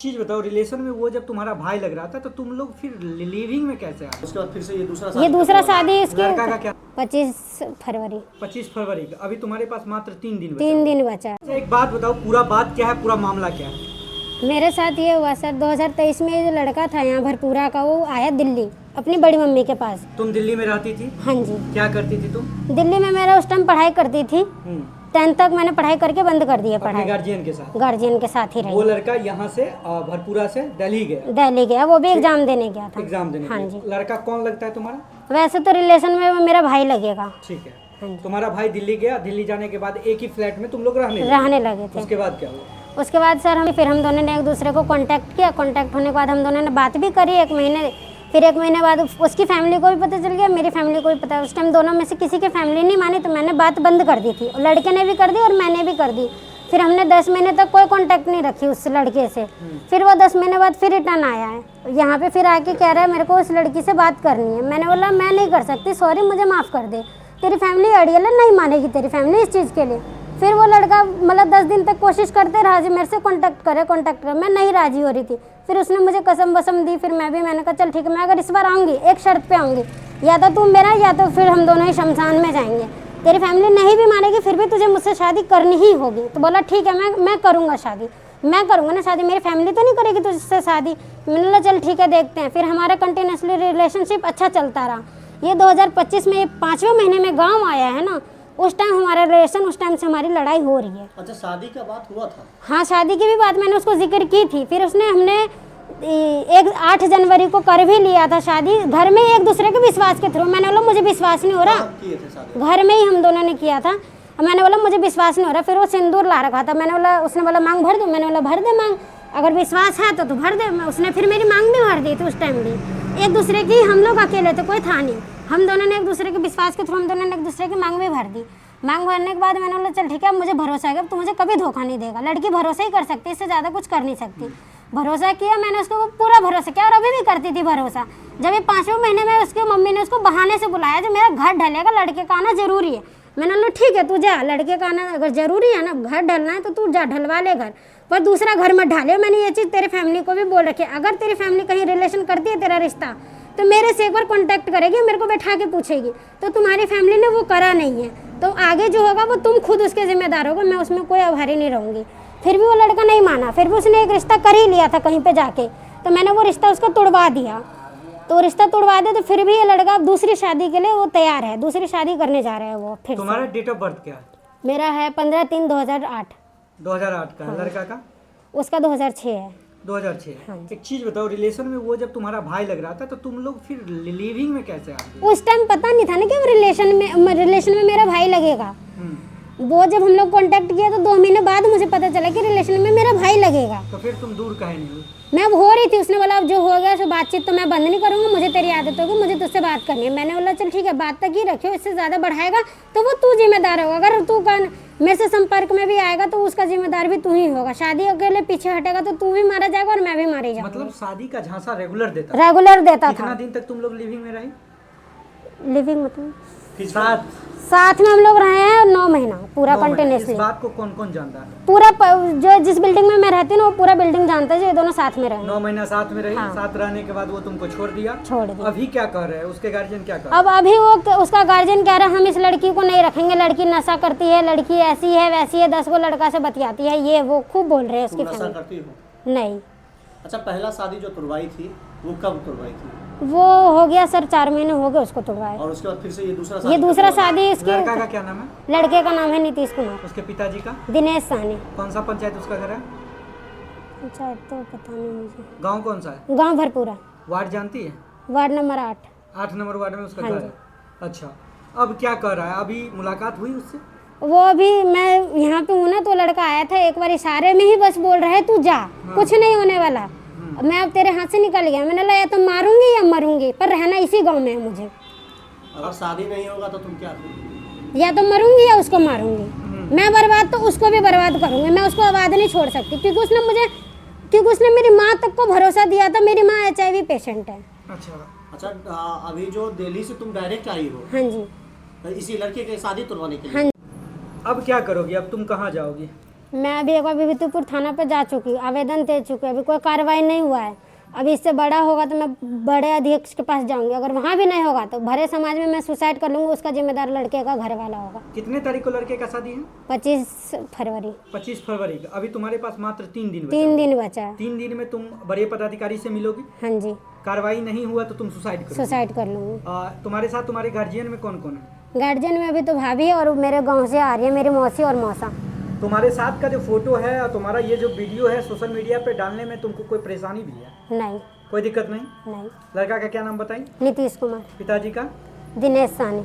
चीज बताओ, रिलेशन में वो जब तुम्हारा भाई लग रहा था तो तुम लोग फिर लिविंग में कैसे आए? उसके बाद फिर से ये दूसरा शादी इसकी लड़का का क्या? 25 फरवरी 25 फरवरी का। अभी तुम्हारे पास मात्र 3 दिन बचा। 3 दिन बचा। अच्छा, एक बात बताओ, पूरा बात क्या है, पूरा मामला क्या है? मेरे साथ ये हुआ सर, 2023 में जो लड़का था यहाँ भरपूरा का, वो आया दिल्ली अपनी बड़ी मम्मी के पास। तुम दिल्ली में रहती थी? हाँ जी। क्या करती थी तुम? दिल्ली में मेरा उस टाइम पढ़ाई करती थी। 10th तक मैंने पढ़ाई करके बंद कर दिया। अपने पढ़ाई गार्जियन के साथ? गार्जियन के साथ ही रही। वो लड़का यहाँ से भरपूरा से दिल्ली गया? दिल्ली गया, वो भी एग्जाम देने गया था। एग्जाम देने? हाँ गया। जी। लड़का कौन लगता है तुम्हारा? वैसे तो रिलेशन में वो मेरा भाई लगेगा। ठीक है। हाँ जी। तुम्हारा भाई दिल्ली गया, दिल्ली जाने के बाद एक ही फ्लैट में तुम लोग रहने लगे थे। उसके बाद क्या हुआ? उसके बाद सर हम दोनों ने एक दूसरे को कांटेक्ट किया। कांटेक्ट होने के बाद हम दोनों ने बात भी करी 1 महीने। फिर 1 महीने बाद उसकी फैमिली को भी पता चल गया, मेरी फैमिली को भी पता। उस टाइम दोनों में से किसी की फैमिली नहीं मानी, तो मैंने बात बंद कर दी थी। लड़के ने भी कर दी और मैंने भी कर दी। फिर हमने 10 महीने तक कोई कांटेक्ट नहीं रखी उस लड़के से। फिर वो 10 महीने बाद फिर रिटर्न आया है यहाँ पे। फिर आके कह रहा है मेरे को उस लड़की से बात करनी है। मैंने बोला मैं नहीं कर सकती, सॉरी, मुझे माफ़ कर दे। तेरी फैमिली अड़ियल है, नहीं मानेगी तेरी फैमिली इस चीज़ के लिए। फिर वो लड़का मतलब 10 दिन तक कोशिश करते रहा जी मेरे से कांटेक्ट करे। मैं नहीं राजी हो रही थी। फिर उसने मुझे कसम वसम दी। फिर मैंने कहा चल ठीक है, मैं अगर इस बार आऊँगी एक शर्त पे आऊँगी, या तो तू मेरा या तो फिर हम दोनों ही शमशान में जाएंगे। तेरी फैमिली नहीं भी मानेगी फिर भी तुझे मुझसे शादी करनी ही होगी। तो बोला ठीक है, मैं करूँगा शादी, मैं करूँगा ना शादी, मेरी फैमिली तो नहीं करेगी तुझसे शादी। मैंने बोला चल ठीक है, देखते हैं। फिर हमारा कंटिन्यूसली रिलेशनशिप अच्छा चलता रहा। ये 2025 में 5वें महीने में गाँव आया है ना, उस टाइम हमारा रिलेशन, उस टाइम से हमारी लड़ाई हो रही है। अच्छा, शादी का बात हुआ था? हाँ, शादी की भी बात मैंने उसको जिक्र की थी। फिर हमने 8 जनवरी को कर भी लिया था शादी, घर में एक दूसरे के विश्वास के थ्रू। मैंने बोला मुझे विश्वास नहीं हो रहा। घर में ही हम दोनों ने किया था। मैंने बोला मुझे विश्वास नहीं हो रहा। फिर वो सिंदूर ला रखा था। मैंने बोला, उसने बोला मांग भर दो। मैंने बोला भर दे मांग, अगर विश्वास है तो भर दे। उसने फिर मेरी मांग भी भर दी थी। उस टाइम भी एक दूसरे की, हम लोग अकेले थे, कोई था नहीं। हम दोनों ने एक दूसरे के विश्वास के थ्रू हम दोनों ने एक दूसरे की मांग भी भर दी। मांग भरने के बाद मैंने बोला चल ठीक है, मुझे भरोसा है, तू मुझे कभी धोखा नहीं देगा। लड़की भरोसा ही कर सकती है, इससे ज़्यादा कुछ कर नहीं सकती। भरोसा किया मैंने, उसको पूरा भरोसा किया और अभी भी करती थी भरोसा। जब ये 5वें महीने में उसकी मम्मी ने उसको बहाने से बुलाया जो मेरा घर ढलेगा, लड़के का आना जरूरी है। मैंने बोला ठीक है, तू जा, लड़के का आना अगर जरूरी है ना, घर ढलना है तो तू जा, ढलवा ले घर, पर दूसरा घर मत ढाले। मैंने ये चीज़ तेरे फैमिली को भी बोल रखी है, अगर तेरी फैमिली कहीं रिलेशन करती है तेरा रिश्ता, तो मेरे से एक बार कांटेक्ट करेगी, मेरे को बैठा के पूछेगी। तो तुम्हारी फैमिली ने वो करा नहीं है, तो आगे जो होगा वो तुम खुद उसके जिम्मेदार होगा, मैं उसमें कोई आभारी नहीं रहूँगी। फिर भी वो लड़का नहीं माना। फिर भी उसने एक रिश्ता कर ही लिया था कहीं पे जाके, तो मैंने वो रिश्ता उसका तोड़वा दिया। तो रिश्ता तोड़वा दिया, तो फिर भी ये लड़का अब दूसरी शादी के लिए वो तैयार है, दूसरी शादी करने जा रहा है वो फिर। तुम्हारा डेट ऑफ बर्थ क्या है? मेरा है 15/3/2008। 2008 का? लड़का का? उसका 2006 है। 2006। हाँ। एक चीज बताओ, रिलेशन में वो जब तुम्हारा भाई लग रहा था तो तुम लोग फिर लिविंग में कैसे आ गए? उस टाइम पता नहीं था ना कि वो रिलेशन में मेरा भाई लगेगा। वो जब हम लोग कांटेक्ट किया तो 2 महीने बाद मुझे पता चला कि रिलेशन में मेरा भाई लगेगा। तो फिर तुम दूर काहे नहीं हुई? मैं अब हो रही थी। उसने बोला अब जो हो गया सो बातचीत तो मैं बंद नहीं करूँगा, मुझे तेरी आदत होगी, मुझे तुझसे बात करनी है। मैंने बोला चल ठीक है, बात तक ही रखियो, इससे ज़्यादा बढ़ाएगा तो वो तू जिम्मेदार होगा। अगर तू मेरे से संपर्क में भी आएगा तो उसका जिम्मेदार भी तू ही होगा। शादी के लिए पीछे हटेगा तो तू भी मारा जाएगा और मैं भी मारी जाऊंगा। मतलब शादी का झांसा रेगुलर देता? रेगुलर देता था। कितना दिन तक तुम लोग लिविंग में रही? लिविंग मतलब साथ में हम लोग रहे हैं 9 महीना पूरा कंटिन्यूसली। इस बात को कौन कौन जानता है? पूरा जो जिस बिल्डिंग में मैं रहती हूँ वो पूरा बिल्डिंग जानता है, जो ये दोनों साथ में रहे। 9 महीना साथ में रही। हाँ। साथ रहने के बाद वो तुमको छोड़ दिया? छोड़ दिया। अभी क्या कर रहे हैं उसके गार्जियन? क्या कर अब अभी वो उसका गार्जियन कह रहा है हम इस लड़की को नहीं रखेंगे, लड़की नशा करती है, लड़की ऐसी है वैसी है, 10 को लड़का से बतियाती है, ये वो खूब बोल रहे हैं उसकी नशा फैमिली। करती हो? नहीं। अच्छा, पहला शादी जो तुड़वाई थी वो कब तुड़वाई थी? वो हो गया सर 4 महीने हो गए उसको तुड़वाए। और उसके बाद फिर से ये दूसरा शादी इसकी। लड़का का क्या नाम है? लड़के का नाम है नीतीश कुमार। उसके पिताजी का? दिनेश साहनी। कौन सा पंचायत उसका घर है? पंचायत तो पता नहीं मुझे। गांव कौन सा है? गांव भरपूरा। वार्ड जानती है? Ward number 8। 8 नंबर वार्ड में उसका हाँ घर जी। है। अच्छा, अब क्या कर रहा है? अभी मुलाकात हुई उससे? वो अभी मैं यहाँ पे हूँ ना, तो लड़का आया था एक बार, इशारे में ही बस बोल रहा है तू जा, कुछ नहीं होने वाला, मैं अब तेरे हाथ से निकल गया। मैंने बोला या तो मारूंगी या मरूंगी, पर रहना इसी गांव में है मुझे। अगर शादी नहीं होगा तो तुम क्या करोगे? या तो मरूंगी या उसको मारूंगी। मैं बर्बाद तो उसको भी बर्बाद करूंगी, मैं उसको आबाद नहीं छोड़ सकती, क्योंकि उसने मेरी माँ तक को भरोसा दिया था। मेरी माँ HIV पेशेंट है। अच्छा, अभी जो दिल्ली से तुम डायरेक्ट आई हो? हाँ जी। इसी लड़के की शादी तुड़वाने के लिए? हाँ। अब क्या करोगी? अब तुम कहाँ जाओगी? मैं अभी एक बार विभूतिपुर थाना पर जा चुकी, आवेदन दे चुकी, अभी कोई कार्रवाई नहीं हुआ है। अभी इससे बड़ा होगा तो मैं बड़े अध्यक्ष के पास जाऊंगी, अगर वहाँ भी नहीं होगा तो भरे समाज में मैं सुसाइड कर लूँगी, उसका जिम्मेदार लड़के का घर वाला होगा। कितने तारीख को लड़के का शादी है? 25 फरवरी। 25 फरवरी का। अभी तुम्हारे पास मात्र 3 दिन बचा 3 है। दिन बचा है। 3 दिन में तुम बड़े पदाधिकारी से मिलोगी, हाँ जी, कार्रवाई नहीं हुआ तो तुम सुसाइड करोगी। सुसाइड कर लूँगी। तुम्हारे साथ तुम्हारे गार्जियन में कौन कौन है? गार्जियन में अभी तो भाभी है और मेरे गाँव से आ रही है मेरी मौसी और मौसा। तुम्हारे साथ का जो फोटो है और तुम्हारा ये जो वीडियो है सोशल मीडिया पे डालने में तुमको कोई परेशानी भी है? नहीं, कोई दिक्कत नहीं? नहीं। लड़का का क्या नाम बताई? नीतीश कुमार। पिताजी का? दिनेश सानी।